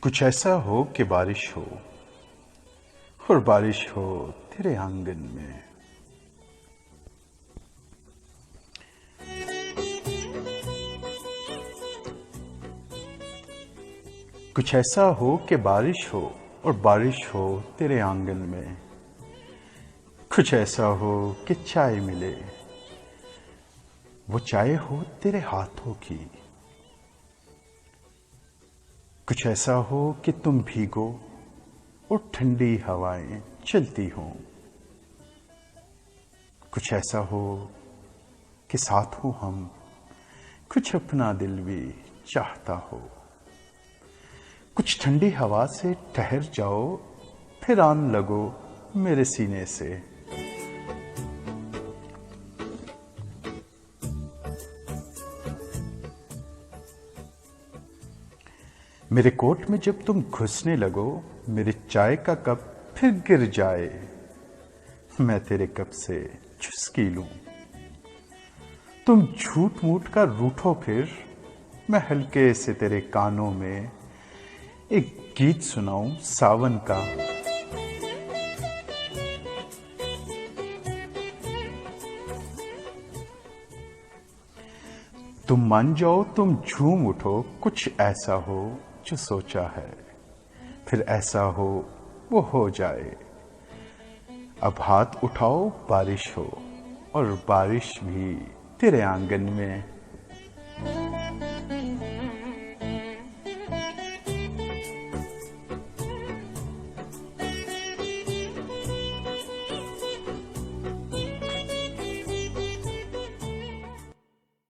कुछ ऐसा हो कि बारिश हो और बारिश हो तेरे आंगन में। कुछ ऐसा हो कि बारिश हो और बारिश हो तेरे आंगन में। कुछ ऐसा हो कि चाय मिले, वो चाय हो तेरे हाथों की। कुछ ऐसा हो कि तुम भीगो और ठंडी हवाएं चलती हों। कुछ ऐसा हो कि साथ हो हम, कुछ अपना दिल भी चाहता हो। कुछ ठंडी हवा से ठहर जाओ, फिर आन लगो मेरे सीने से। मेरे कोट में जब तुम घुसने लगो, मेरे चाय का कप फिर गिर जाए, मैं तेरे कप से चुस्की लूं। तुम झूठ मूठ का रूठो, फिर मैं हल्के से तेरे कानों में एक गीत सुनाऊं सावन का। तुम मान जाओ, तुम झूम उठो, कुछ ऐसा हो जो सोचा है, फिर ऐसा हो वो हो जाए। अब हाथ उठाओ, बारिश हो और बारिश भी तेरे आंगन में।